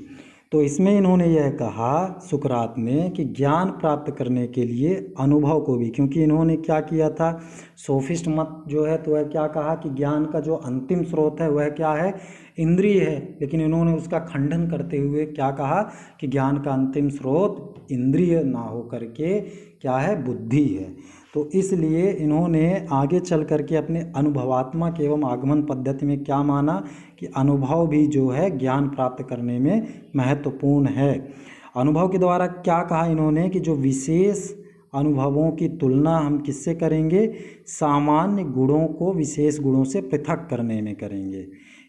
तो इसमें इन्होंने यह कहा सुकरात ने कि ज्ञान प्राप्त करने के लिए अनुभव को भी, क्योंकि इन्होंने क्या किया था, सोफिस्ट मत जो है तो वह क्या कहा कि ज्ञान का जो अंतिम स्रोत है वह क्या है? इंद्रिय है। लेकिन इन्होंने उसका खंडन करते हुए क्या कहा कि ज्ञान का अंतिम स्रोत इंद्रिय ना हो करके क्या है? बुद्धि है। तो इसलिए इन्होंने आगे चल करके अपने अनुभवात्मक एवं आगमन पद्धति में क्या माना कि अनुभव भी जो है ज्ञान प्राप्त करने में महत्वपूर्ण है। अनुभव के द्वारा क्या कहा इन्होंने कि जो विशेष अनुभवों की तुलना हम किससे करेंगे? सामान्य गुणों को विशेष गुणों से पृथक करने में करेंगे।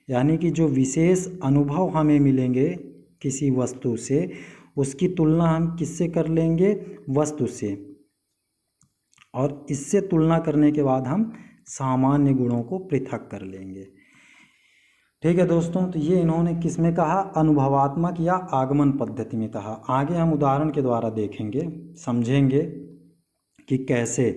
यानी कि जो विशेष अनुभव हमें मिलेंगे किसी वस्तु से, उसकी तुलना हम किससे कर लेंगे? वस्तु से। और इससे तुलना करने के बाद हम सामान्य गुणों को पृथक कर लेंगे। ठीक है दोस्तों, तो ये इन्होंने किस में कहा? अनुभवात्मक या आगमन पद्धति में कहा। आगे हम उदाहरण के द्वारा देखेंगे, समझेंगे कि कैसे।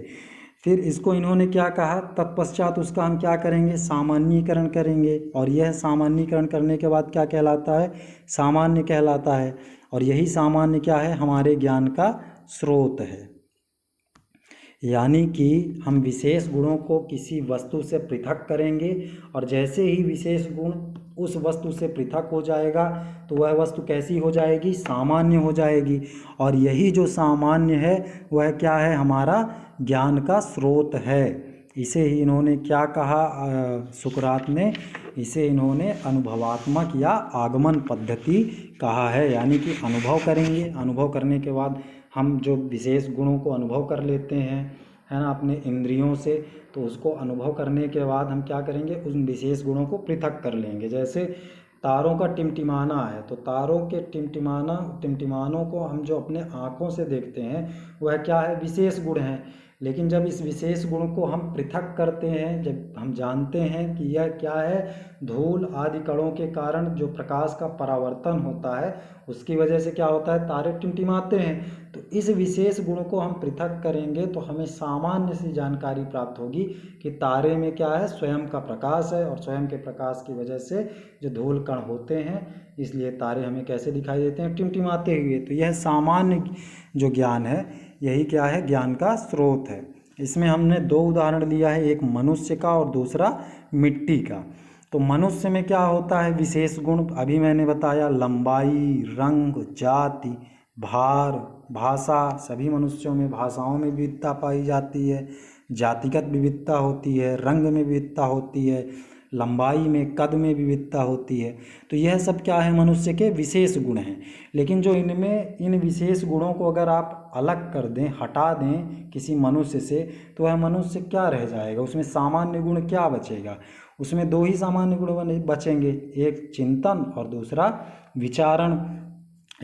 फिर इसको इन्होंने क्या कहा? तत्पश्चात उसका हम क्या करेंगे? सामान्यीकरण करेंगे। और यह सामान्यीकरण करने के बाद क्या कहलाता है? सामान्य कहलाता है। और यही सामान्य क्या है? हमारे ज्ञान का स्रोत है। यानी कि हम विशेष गुणों को किसी वस्तु से पृथक करेंगे, और जैसे ही विशेष गुण उस वस्तु से पृथक हो जाएगा तो वह वस्तु कैसी हो जाएगी? सामान्य हो जाएगी। और यही जो सामान्य है वह क्या है? हमारा ज्ञान का स्रोत है। इसे ही इन्होंने क्या कहा सुकरात ने? इसे इन्होंने अनुभवात्मक या आगमन पद्धति कहा है। यानी कि अनुभव करेंगे, अनुभव करने के बाद हम जो विशेष गुणों को अनुभव कर लेते हैं, है ना, अपने इंद्रियों से, तो उसको अनुभव करने के बाद हम क्या करेंगे? उन विशेष गुणों को पृथक कर लेंगे। जैसे तारों का टिमटिमाना है, तो तारों के टिमटिमानों को हम जो अपने आँखों से देखते हैं वह क्या है? विशेष गुण हैं। लेकिन जब इस विशेष गुण को हम पृथक करते हैं, जब हम जानते हैं कि यह क्या है? धूल आदि कणों के कारण जो प्रकाश का परावर्तन होता है उसकी वजह से क्या होता है? तारे टिमटिमाते हैं। तो इस विशेष गुण को हम पृथक करेंगे तो हमें सामान्य सी जानकारी प्राप्त होगी कि तारे में क्या है? स्वयं का प्रकाश है, और स्वयं के प्रकाश की वजह से जो धूल कण होते हैं, इसलिए तारे हमें कैसे दिखाई देते हैं? टिमटिमाते हुए। तो यह सामान्य जो ज्ञान है, यही क्या है? ज्ञान का स्रोत है। इसमें हमने दो उदाहरण लिया है, एक मनुष्य का और दूसरा मिट्टी का। तो मनुष्य में क्या होता है? विशेष गुण अभी मैंने बताया, लंबाई, रंग, जाति, भार, भाषा। सभी मनुष्यों में भाषाओं में विविधता पाई जाती है, जातिगत विविधता होती है, रंग में विविधता होती है, लंबाई में, कद में विविधता होती है। तो यह सब क्या है? मनुष्य के विशेष गुण हैं। लेकिन जो इनमें इन विशेष गुणों को अगर आप अलग कर दें, हटा दें किसी मनुष्य से, तो वह मनुष्य क्या रह जाएगा? उसमें सामान्य गुण क्या बचेगा? उसमें दो ही सामान्य गुण बचेंगे, एक चिंतन और दूसरा विचारण।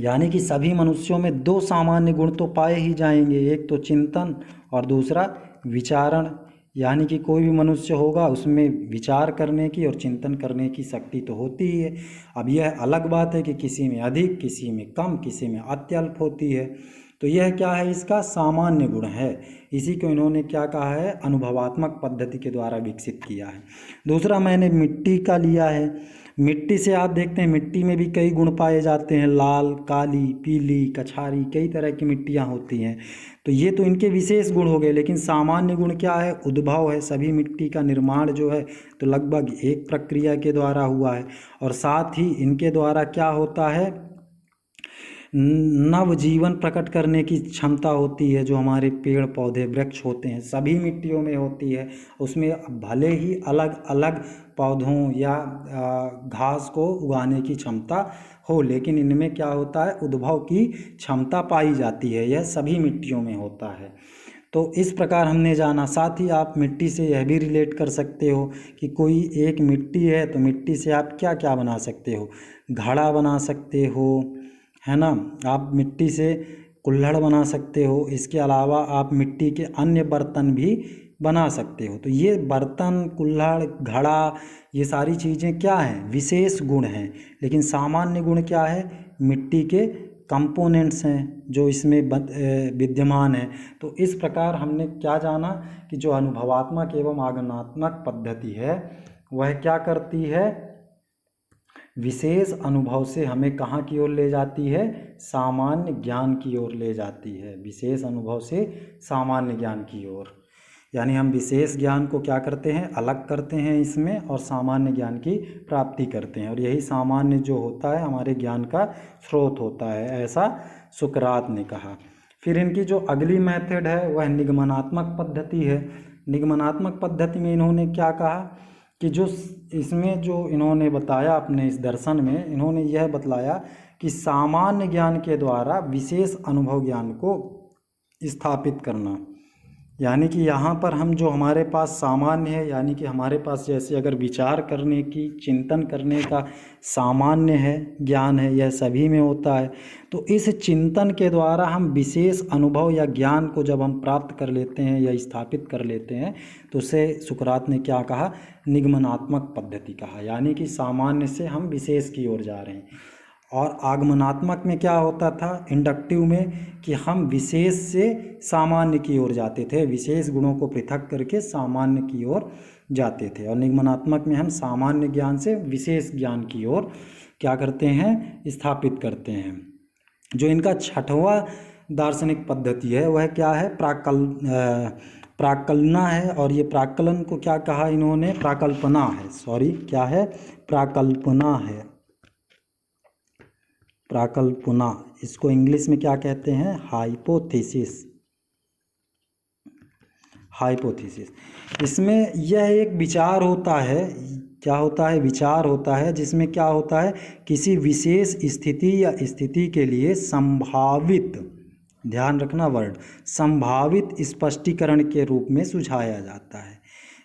यानी कि सभी मनुष्यों में दो सामान्य गुण तो पाए ही जाएंगे, एक तो चिंतन और दूसरा विचारण। यानी कि कोई भी मनुष्य होगा उसमें विचार करने की और चिंतन करने की शक्ति तो होती ही है। अब यह अलग बात है कि किसी में अधिक, किसी में कम, किसी में अत्यल्प होती है। तो यह क्या है? इसका सामान्य गुण है। इसी को इन्होंने क्या कहा है? अनुभवात्मक पद्धति के द्वारा विकसित किया है। दूसरा मैंने मिट्टी का लिया है। मिट्टी से आप देखते हैं मिट्टी में भी कई गुण पाए जाते हैं, लाल, काली, पीली, कछारी, कई तरह की मिट्टियाँ होती हैं। तो ये तो इनके विशेष गुण हो गए। लेकिन सामान्य गुण क्या है? उद्भव है। सभी मिट्टी का निर्माण जो है तो लगभग एक प्रक्रिया के द्वारा हुआ है, और साथ ही इनके द्वारा क्या होता है? नव जीवन प्रकट करने की क्षमता होती है। जो हमारे पेड़ पौधे वृक्ष होते हैं सभी मिट्टियों में होती है। उसमें भले ही अलग अलग पौधों या घास को उगाने की क्षमता हो, लेकिन इनमें क्या होता है? उद्भव की क्षमता पाई जाती है। यह सभी मिट्टियों में होता है। तो इस प्रकार हमने जाना। साथ ही आप मिट्टी से यह भी रिलेट कर सकते हो कि कोई एक मिट्टी है तो मिट्टी से आप क्या क्या बना सकते हो? घड़ा बना सकते हो, है ना। आप मिट्टी से कुल्हड़ बना सकते हो। इसके अलावा आप मिट्टी के अन्य बर्तन भी बना सकते हो। तो ये बर्तन, कुल्हड़, घड़ा, ये सारी चीज़ें क्या हैं? विशेष गुण हैं। लेकिन सामान्य गुण क्या है? मिट्टी के कंपोनेंट्स हैं जो इसमें विद्यमान हैं। तो इस प्रकार हमने क्या जाना कि जो अनुभवात्मक एवं आगमनात्मक पद्धति है वह क्या करती है? विशेष अनुभव से हमें कहाँ की ओर ले जाती है? सामान्य ज्ञान की ओर ले जाती है। विशेष अनुभव से सामान्य ज्ञान की ओर, यानी हम विशेष ज्ञान को क्या करते हैं? अलग करते हैं इसमें, और सामान्य ज्ञान की प्राप्ति करते हैं। और यही सामान्य जो होता है हमारे ज्ञान का स्रोत होता है, ऐसा सुकरात ने कहा। फिर इनकी जो अगली मेथड है वह निगमनात्मक पद्धति है। निगमनात्मक पद्धति में इन्होंने क्या कहा कि जो इसमें जो इन्होंने बताया अपने इस दर्शन में, इन्होंने यह बतलाया कि सामान्य ज्ञान के द्वारा विशेष अनुभव ज्ञान को स्थापित करना। यानी कि यहाँ पर हम जो हमारे पास सामान्य है, यानी कि हमारे पास जैसे अगर विचार करने की, चिंतन करने का सामान्य है, ज्ञान है, यह सभी में होता है। तो इस चिंतन के द्वारा हम विशेष अनुभव या ज्ञान को जब हम प्राप्त कर लेते हैं या स्थापित कर लेते हैं तो उसे सुकरात ने क्या कहा? निगमनात्मक पद्धति कहा। यानी कि सामान्य से हम विशेष की ओर जा रहे हैं। और आगमनात्मक में क्या होता था? इंडक्टिव में, कि हम विशेष से सामान्य की ओर जाते थे, विशेष गुणों को पृथक करके सामान्य की ओर जाते थे। और निगमनात्मक में हम सामान्य ज्ञान से विशेष ज्ञान की ओर क्या करते हैं? स्थापित करते हैं। जो इनका छठवां दार्शनिक पद्धति है वह क्या है? प्राकलना है। और ये प्राकलन को क्या कहा इन्होंने? प्राकल्पना है, सॉरी, क्या है? प्राकल्पना है। प्राकल्पना, इसको इंग्लिश में क्या कहते हैं? हाइपोथेसिस। हाइपोथेसिस। इसमें यह एक विचार होता है, क्या होता है? विचार होता है, जिसमें क्या होता है? किसी विशेष स्थिति या स्थिति के लिए संभावित, ध्यान रखना वर्ड, संभावित स्पष्टीकरण के रूप में सुझाया जाता है।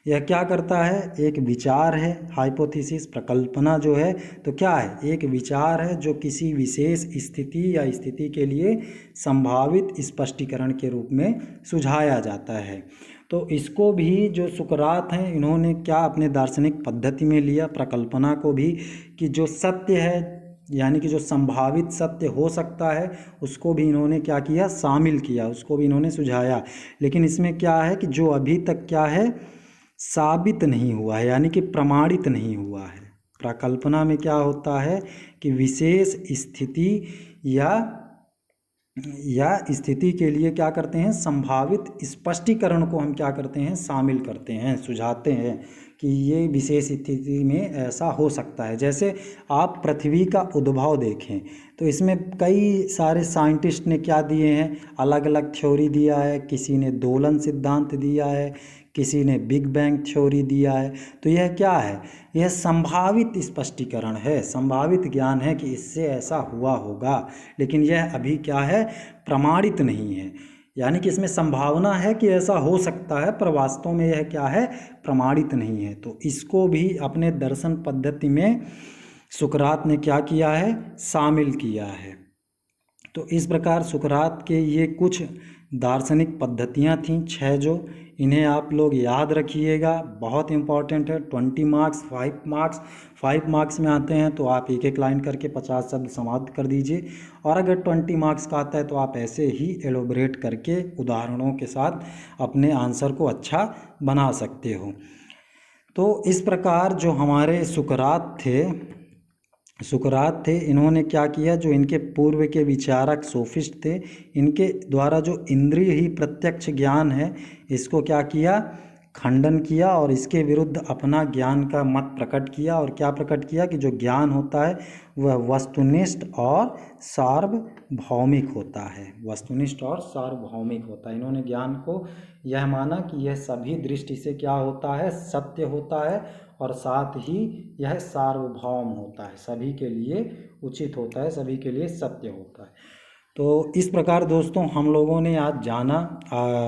यह क्या करता है? एक विचार है, हाइपोथेसिस, प्रकल्पना जो है तो क्या है? एक विचार है जो किसी विशेष स्थिति या स्थिति के लिए संभावित स्पष्टीकरण के रूप में सुझाया जाता है। तो इसको भी जो सुकरात हैं इन्होंने क्या अपने दार्शनिक पद्धति में लिया? प्रकल्पना को भी, कि जो सत्य है, यानी कि जो संभावित सत्य हो सकता है उसको भी इन्होंने क्या किया? शामिल किया, उसको भी इन्होंने सुझाया। लेकिन इसमें क्या है कि जो अभी तक क्या है? साबित नहीं हुआ है, यानी कि प्रमाणित नहीं हुआ है। प्रकल्पना में क्या होता है कि विशेष स्थिति या स्थिति के लिए क्या करते हैं? संभावित स्पष्टीकरण को हम क्या करते हैं? शामिल करते हैं, सुझाते हैं कि ये विशेष स्थिति में ऐसा हो सकता है। जैसे आप पृथ्वी का उद्भव देखें तो इसमें कई सारे साइंटिस्ट ने क्या दिए हैं? अलग अलग थ्योरी दिया है। किसी ने दोलन सिद्धांत दिया है, किसी ने बिग बैंग थ्योरी दिया है। तो यह क्या है? यह संभावित स्पष्टीकरण है, संभावित ज्ञान है कि इससे ऐसा हुआ होगा। लेकिन यह अभी क्या है? प्रमाणित नहीं है। यानी कि इसमें संभावना है कि ऐसा हो सकता है, पर वास्तव में यह क्या है? प्रमाणित नहीं है। तो इसको भी अपने दर्शन पद्धति में सुकरात ने क्या किया है? शामिल किया है। तो इस प्रकार सुकरात के ये कुछ दार्शनिक पद्धतियाँ थीं, 6, जो इन्हें आप लोग याद रखिएगा, बहुत इंपॉर्टेंट है। 20 मार्क्स, 5 मार्क्स में आते हैं तो आप एक एक लाइन करके 50 शब्द समाप्त कर दीजिए। और अगर 20 मार्क्स का आता है तो आप ऐसे ही एलोबरेट करके उदाहरणों के साथ अपने आंसर को अच्छा बना सकते हो। तो इस प्रकार जो हमारे सुकरात थे, इन्होंने क्या किया? जो इनके पूर्व के विचारक सोफिस्ट थे, इनके द्वारा जो इंद्रिय ही प्रत्यक्ष ज्ञान है इसको क्या किया? खंडन किया, और इसके विरुद्ध अपना ज्ञान का मत प्रकट किया। और क्या प्रकट किया? कि जो ज्ञान होता है वह वस्तुनिष्ठ और सार्वभौमिक होता है। वस्तुनिष्ठ और सार्वभौमिक होता है। इन्होंने ज्ञान को यह माना कि यह सभी दृष्टि से क्या होता है? सत्य होता है, और साथ ही यह सार्वभौम होता है, सभी के लिए उचित होता है, सभी के लिए सत्य होता है। तो इस प्रकार दोस्तों हम लोगों ने आज जाना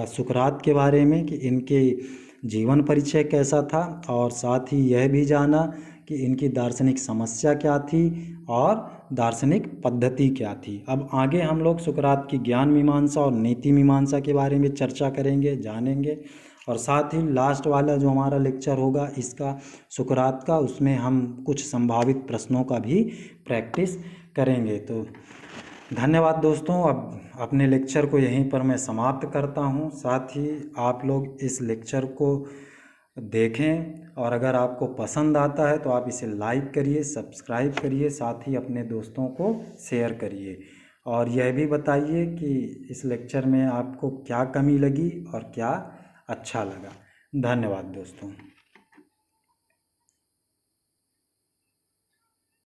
सुकरात के बारे में कि इनके जीवन परिचय कैसा था, और साथ ही यह भी जाना कि इनकी दार्शनिक समस्या क्या थी और दार्शनिक पद्धति क्या थी। अब आगे हम लोग सुकरात की ज्ञान मीमांसा और नीति मीमांसा के बारे में चर्चा करेंगे, जानेंगे। और साथ ही लास्ट वाला जो हमारा लेक्चर होगा इसका सुकरात का, उसमें हम कुछ संभावित प्रश्नों का भी प्रैक्टिस करेंगे। तो धन्यवाद दोस्तों। अब अपने लेक्चर को यहीं पर मैं समाप्त करता हूँ। साथ ही आप लोग इस लेक्चर को देखें और अगर आपको पसंद आता है तो आप इसे लाइक करिए, सब्सक्राइब करिए, साथ ही अपने दोस्तों को शेयर करिए और यह भी बताइए कि इस लेक्चर में आपको क्या कमी लगी और क्या अच्छा लगा। धन्यवाद दोस्तों।